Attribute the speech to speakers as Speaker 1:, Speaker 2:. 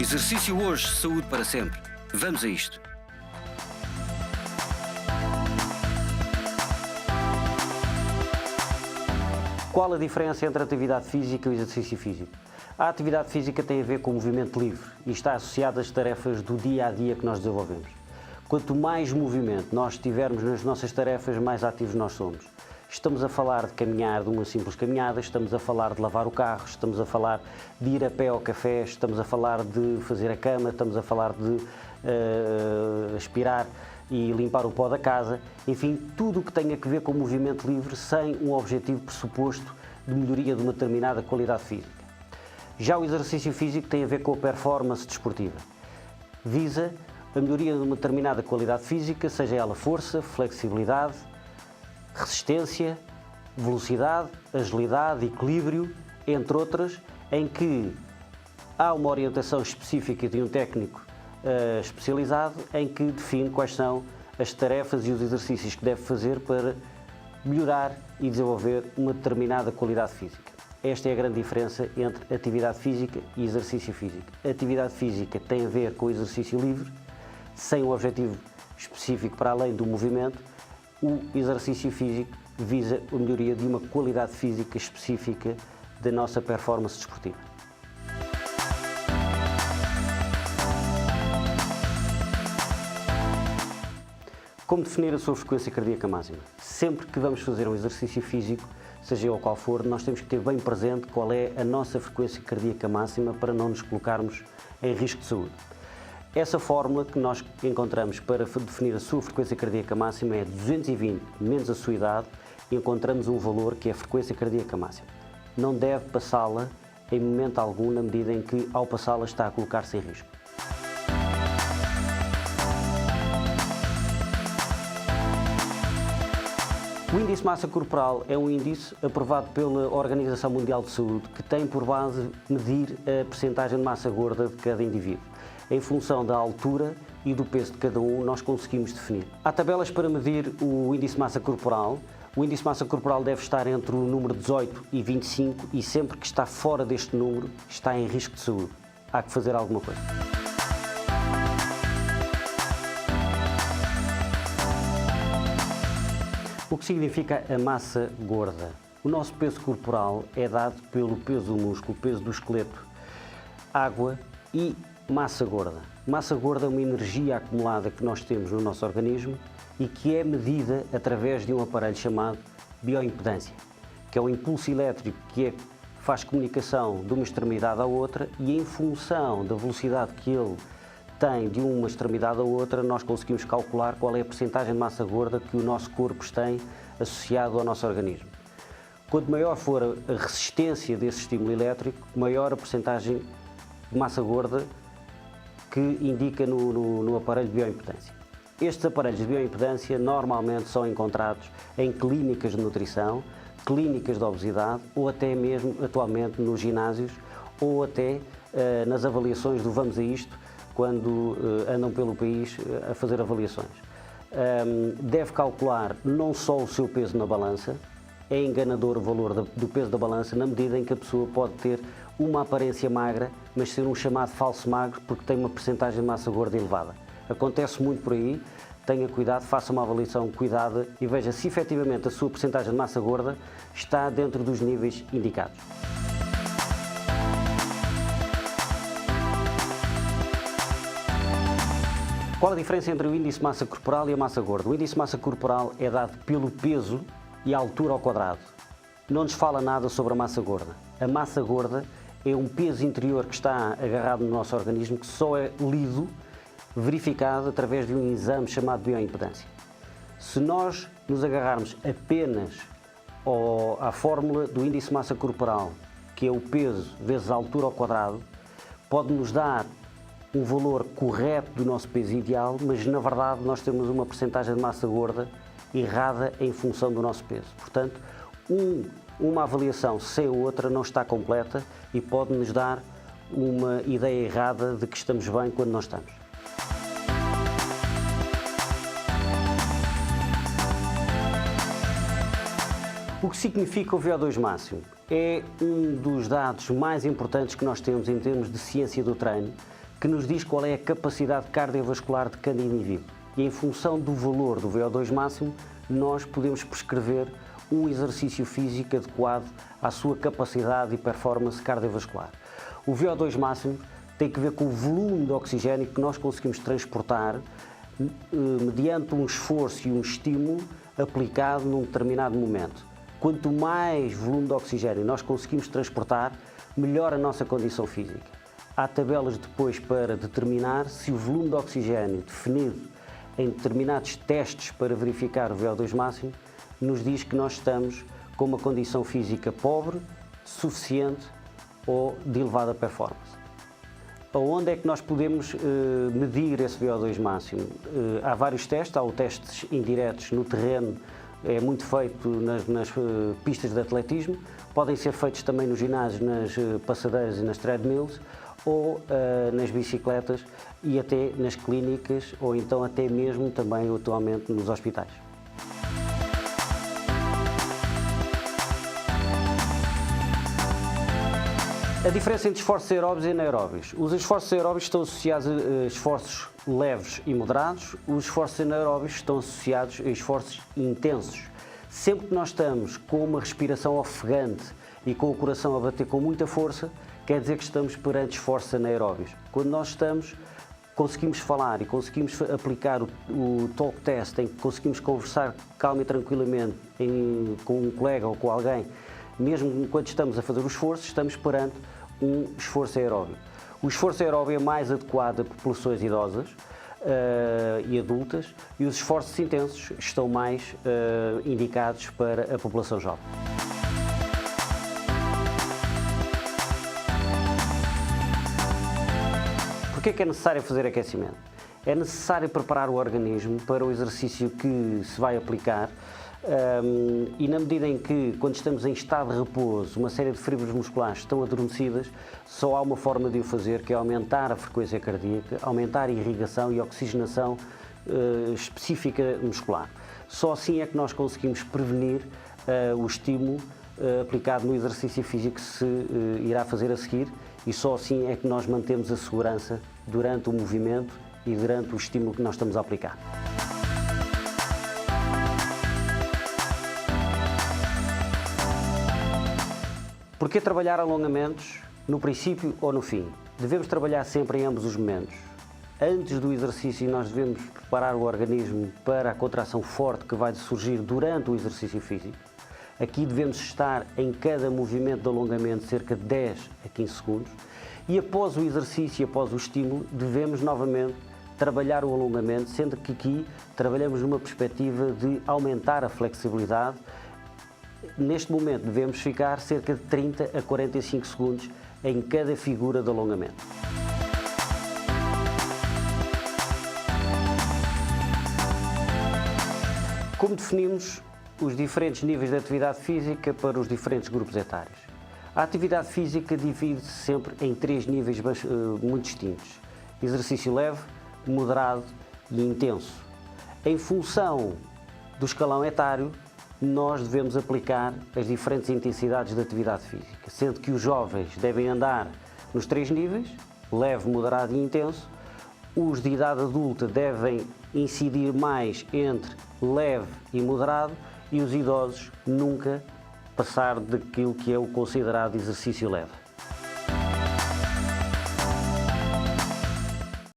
Speaker 1: Exercício hoje, saúde para sempre. Vamos a isto.
Speaker 2: Qual a diferença entre a atividade física e o exercício físico? A atividade física tem a ver com o movimento livre e está associada às tarefas do dia a dia que nós desenvolvemos. Quanto mais movimento nós tivermos nas nossas tarefas, mais ativos nós somos. Estamos a falar de caminhar, de uma simples caminhada, estamos a falar de lavar o carro, estamos a falar de ir a pé ao café, estamos a falar de fazer a cama, estamos a falar de aspirar e limpar o pó da casa, enfim, tudo o que tenha a ver com o movimento livre sem um objetivo pressuposto de melhoria de uma determinada qualidade física. Já o exercício físico tem a ver com a performance desportiva. Visa a melhoria de uma determinada qualidade física, seja ela força, flexibilidade, resistência, velocidade, agilidade, equilíbrio, entre outras, em que há uma orientação específica de um técnico especializado em que define quais são as tarefas e os exercícios que deve fazer para melhorar e desenvolver uma determinada qualidade física. Esta é a grande diferença entre atividade física e exercício físico. A atividade física tem a ver com o exercício livre, sem um objetivo específico para além do movimento. O exercício físico visa a melhoria de uma qualidade física específica da nossa performance desportiva. Como definir a sua frequência cardíaca máxima? Sempre que vamos fazer um exercício físico, seja ele qual for, nós temos que ter bem presente qual é a nossa frequência cardíaca máxima para não nos colocarmos em risco de saúde. Essa fórmula que nós encontramos para definir a sua frequência cardíaca máxima é 220 menos a sua idade e encontramos um valor que é a frequência cardíaca máxima. Não deve passá-la em momento algum na medida em que, ao passá-la, está a colocar-se em risco. O índice de massa corporal é um índice aprovado pela Organização Mundial de Saúde que tem por base medir a percentagem de massa gorda de cada indivíduo. Em função da altura e do peso de cada um, nós conseguimos definir. Há tabelas para medir o índice de massa corporal. O índice de massa corporal deve estar entre o número 18 e 25 e sempre que está fora deste número está em risco de saúde. Há que fazer alguma coisa. O que significa a massa gorda? O nosso peso corporal é dado pelo peso do músculo, peso do esqueleto, água e massa gorda. Massa gorda é uma energia acumulada que nós temos no nosso organismo e que é medida através de um aparelho chamado bioimpedância, que é o impulso elétrico que faz comunicação de uma extremidade à outra e em função da velocidade que ele tem de uma extremidade à outra, nós conseguimos calcular qual é a percentagem de massa gorda que o nosso corpo tem associado ao nosso organismo. Quanto maior for a resistência desse estímulo elétrico, maior a percentagem de massa gorda que indica no aparelho de bioimpedância. Estes aparelhos de bioimpedância normalmente são encontrados em clínicas de nutrição, clínicas de obesidade ou até mesmo atualmente nos ginásios ou até nas avaliações do Vamos a Isto, quando andam pelo país a fazer avaliações. Deve calcular não só o seu peso na balança, é enganador o valor do peso da balança na medida em que a pessoa pode ter uma aparência magra, mas ser um chamado falso magro porque tem uma percentagem de massa gorda elevada. Acontece muito por aí, tenha cuidado, faça uma avaliação cuidada e veja se efetivamente a sua percentagem de massa gorda está dentro dos níveis indicados. Qual a diferença entre o índice de massa corporal e a massa gorda? O índice de massa corporal é dado pelo peso e a altura ao quadrado. Não nos fala nada sobre a massa gorda. A massa gorda é um peso interior que está agarrado no nosso organismo que só é lido, verificado através de um exame chamado bioimpedância. Se nós nos agarrarmos apenas à fórmula do índice de massa corporal, que é o peso vezes a altura ao quadrado, pode nos dar um valor correto do nosso peso ideal, mas na verdade nós temos uma percentagem de massa gorda errada em função do nosso peso. Portanto, uma avaliação sem outra não está completa e pode nos dar uma ideia errada de que estamos bem quando não estamos. O que significa o VO2 máximo? É um dos dados mais importantes que nós temos em termos de ciência do treino, que nos diz qual é a capacidade cardiovascular de cada indivíduo. E em função do valor do VO2 máximo, nós podemos prescrever um exercício físico adequado à sua capacidade e performance cardiovascular. O VO2 máximo tem que ver com o volume de oxigênio que nós conseguimos transportar mediante um esforço e um estímulo aplicado num determinado momento. Quanto mais volume de oxigênio nós conseguimos transportar, melhor a nossa condição física. Há tabelas depois para determinar se o volume de oxigênio definido em determinados testes para verificar o VO2 máximo nos diz que nós estamos com uma condição física pobre, suficiente ou de elevada performance. Onde é que nós podemos medir esse VO2 máximo? Há vários testes, há os testes indiretos no terreno, é muito feito nas pistas de atletismo, podem ser feitos também nos ginásios, nas passadeiras e nas treadmills, ou nas bicicletas e até nas clínicas, ou então até mesmo também atualmente nos hospitais. A diferença entre esforços aeróbios e anaeróbios. Os esforços aeróbios estão associados a esforços leves e moderados, os esforços anaeróbios estão associados a esforços intensos. Sempre que nós estamos com uma respiração ofegante e com o coração a bater com muita força, quer dizer que estamos perante esforços anaeróbios. Quando nós conseguimos falar e conseguimos aplicar o talk test, em que conseguimos conversar calma e tranquilamente com um colega ou com alguém, mesmo enquanto estamos a fazer o esforço, estamos perante um esforço aeróbio. O esforço aeróbio é mais adequado a populações idosas e adultas, e os esforços intensos estão mais indicados para a população jovem. Por que é necessário fazer aquecimento? É necessário preparar o organismo para o exercício que se vai aplicar. E na medida em que, quando estamos em estado de repouso, uma série de fibras musculares estão adormecidas, só há uma forma de o fazer, que é aumentar a frequência cardíaca, aumentar a irrigação e oxigenação específica muscular. Só assim é que nós conseguimos prevenir o estímulo aplicado no exercício físico que se irá fazer a seguir, e só assim é que nós mantemos a segurança durante o movimento e durante o estímulo que nós estamos a aplicar. Por que trabalhar alongamentos no princípio ou no fim? Devemos trabalhar sempre em ambos os momentos. Antes do exercício, nós devemos preparar o organismo para a contração forte que vai surgir durante o exercício físico. Aqui devemos estar em cada movimento de alongamento cerca de 10 a 15 segundos. E após o exercício e após o estímulo, devemos novamente trabalhar o alongamento, sendo que aqui trabalhamos numa perspectiva de aumentar a flexibilidade. Neste momento devemos ficar cerca de 30 a 45 segundos em cada figura de alongamento. Como definimos os diferentes níveis de atividade física para os diferentes grupos etários? A atividade física divide-se sempre em 3 níveis muito distintos: exercício leve, moderado e intenso. Em função do escalão etário, nós devemos aplicar as diferentes intensidades de atividade física, sendo que os jovens devem andar nos 3 níveis, leve, moderado e intenso. Os de idade adulta devem incidir mais entre leve e moderado, e os idosos nunca passar daquilo que é o considerado exercício leve.